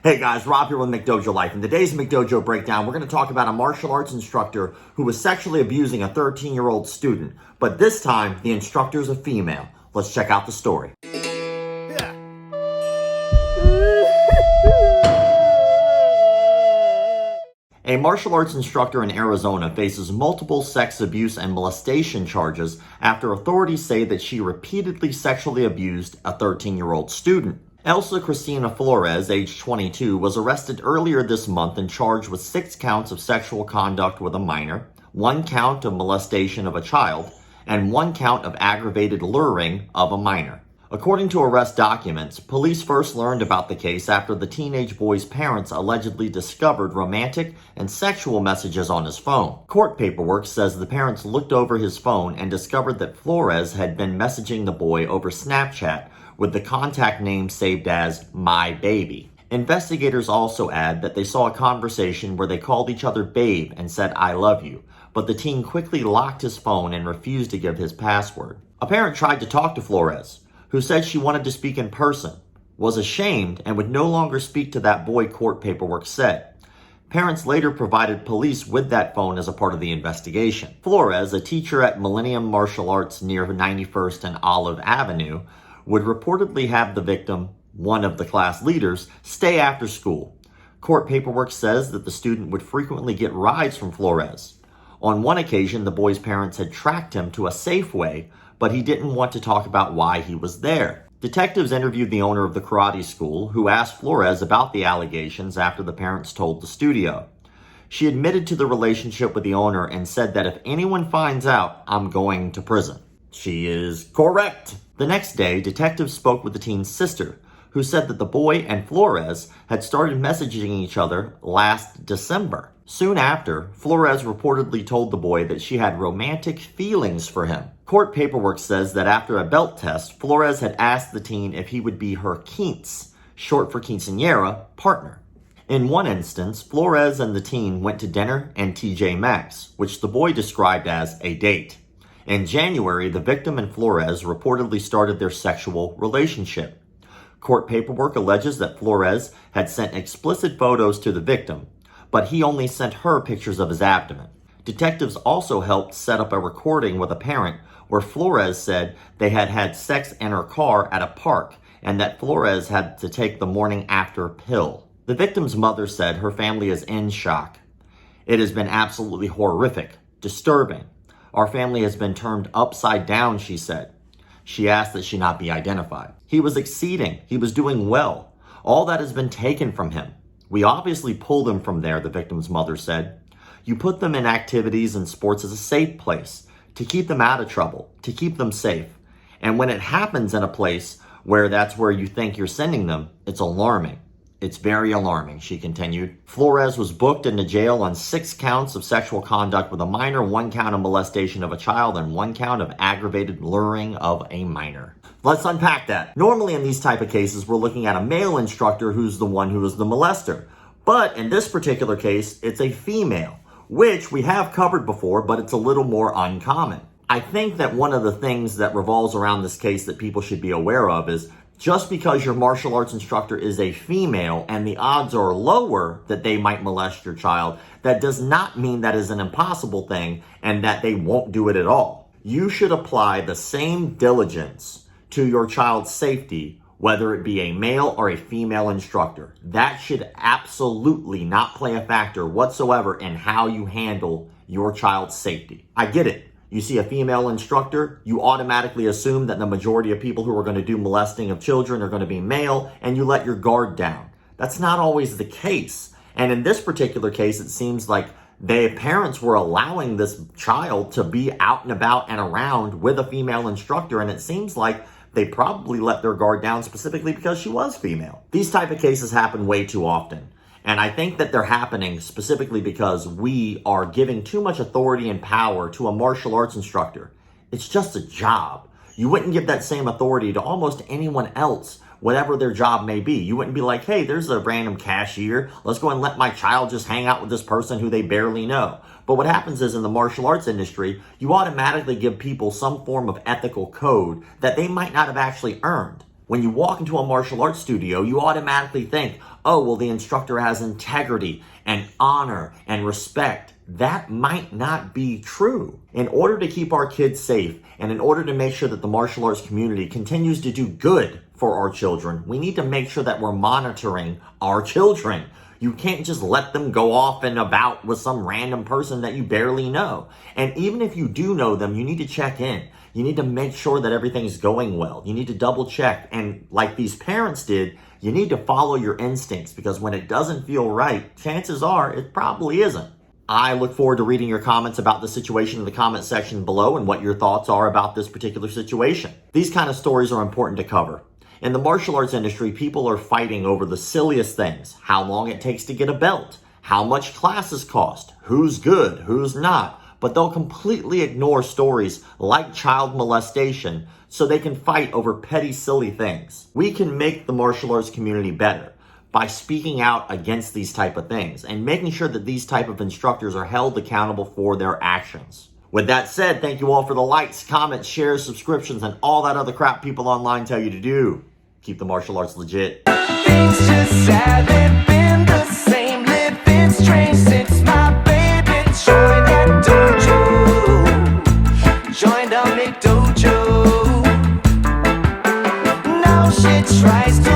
Hey guys, Rob here with McDojoLife. In today's McDojo breakdown, we're going to talk about a martial arts instructor who was sexually abusing a 13-year-old student. But this time, the instructor is a female. Let's check out the story. A martial arts instructor in Arizona faces multiple sex abuse and molestation charges after authorities say that she repeatedly sexually abused a 13-year-old student. Cristina Flores, age 22, was arrested earlier this month and charged with 6 counts of sexual conduct with a minor, 1 count of molestation of a child, and 1 count of aggravated luring of a minor. According to arrest documents, police first learned about the case after the teenage boy's parents allegedly discovered romantic and sexual messages on his phone. Court paperwork says the parents looked over his phone and discovered that Flores had been messaging the boy over Snapchat with the contact name saved as My Baby. Investigators also add that they saw a conversation where they called each other babe and said I love you, but the teen quickly locked his phone and refused to give his password. A parent tried to talk to Flores, who said she wanted to speak in person, was ashamed, and would no longer speak to that boy, court paperwork said. Parents later provided police with that phone as a part of the investigation. Flores, a teacher at Millennium Martial Arts near 91st and Olive Avenue, would reportedly have the victim, one of the class leaders, stay after school. Court paperwork says that the student would frequently get rides from Flores. On one occasion, the boy's parents had tracked him to a Safeway, but he didn't want to talk about why he was there. Detectives interviewed the owner of the karate school, who asked Flores about the allegations after the parents told the studio. She admitted to the relationship with the owner and said that if anyone finds out, I'm going to prison. She is correct. The next day, detectives spoke with the teen's sister, who said that the boy and Flores had started messaging each other last December. Soon after, Flores reportedly told the boy that she had romantic feelings for him. Court paperwork says that after a belt test, Flores had asked the teen if he would be her quince, short for quinceañera, partner. In one instance, Flores and the teen went to dinner and TJ Maxx, which the boy described as a date. In January, the victim and Flores reportedly started their sexual relationship. Court paperwork alleges that Flores had sent explicit photos to the victim, but he only sent her pictures of his abdomen. Detectives also helped set up a recording with a parent where Flores said they had had sex in her car at a park and that Flores had to take the morning after pill. The victim's mother said her family is in shock. It has been absolutely horrific, disturbing. Our family has been turned upside down, she said. She asked that she not be identified. He was exceeding. He was doing well. All that has been taken from him. We obviously pulled him from there, the victim's mother said. You put them in activities and sports as a safe place, to keep them out of trouble, to keep them safe. And when it happens in a place where that's where you think you're sending them, it's alarming. It's very alarming, she continued. Flores was booked into jail on 6 counts of sexual conduct with a minor, 1 count of molestation of a child, and 1 count of aggravated luring of a minor. Let's unpack that. Normally in these type of cases, we're looking at a male instructor who's the one who is the molester. But in this particular case, it's a female, which we have covered before, but it's a little more uncommon. I think that one of the things that revolves around this case that people should be aware of is just because your martial arts instructor is a female and the odds are lower that they might molest your child, that does not mean that is an impossible thing and that they won't do it at all. You should apply the same diligence to your child's safety, whether it be a male or a female instructor. That should absolutely not play a factor whatsoever in how you handle your child's safety. I get it. You see a female instructor, you automatically assume that the majority of people who are going to do molesting of children are going to be male, and you let your guard down. That's not always the case. And in this particular case, it seems like the parents were allowing this child to be out and about and around with a female instructor, and it seems like they probably let their guard down specifically because she was female. These type of cases happen way too often. And I think that they're happening specifically because we are giving too much authority and power to a martial arts instructor. It's just a job. You wouldn't give that same authority to almost anyone else, whatever their job may be. You wouldn't be like, hey, there's a random cashier. Let's go and let my child just hang out with this person who they barely know. But what happens is in the martial arts industry, you automatically give people some form of ethical code that they might not have actually earned. When you walk into a martial arts studio, you automatically think, oh, well, the instructor has integrity and honor and respect. That might not be true. In order to keep our kids safe and in order to make sure that the martial arts community continues to do good for our children, we need to make sure that we're monitoring our children. You can't just let them go off and about with some random person that you barely know. And even if you do know them, you need to check in. You need to make sure that everything's going well. You need to double check. And like these parents did, you need to follow your instincts, because when it doesn't feel right, chances are it probably isn't. I look forward to reading your comments about the situation in the comment section below and what your thoughts are about this particular situation. These kind of stories are important to cover. In the martial arts industry, people are fighting over the silliest things: how long it takes to get a belt, how much classes cost, who's good, who's not. But they'll completely ignore stories like child molestation so they can fight over petty, silly things. We can make the martial arts community better by speaking out against these type of things and making sure that these type of instructors are held accountable for their actions. With that said, thank you all for the likes, comments, shares, subscriptions, and all that other crap people online tell you to do. Keep the martial arts legit. Things just haven't been the same. Living strange since my baby joined that dojo. Joined a McDojo. Now she tries to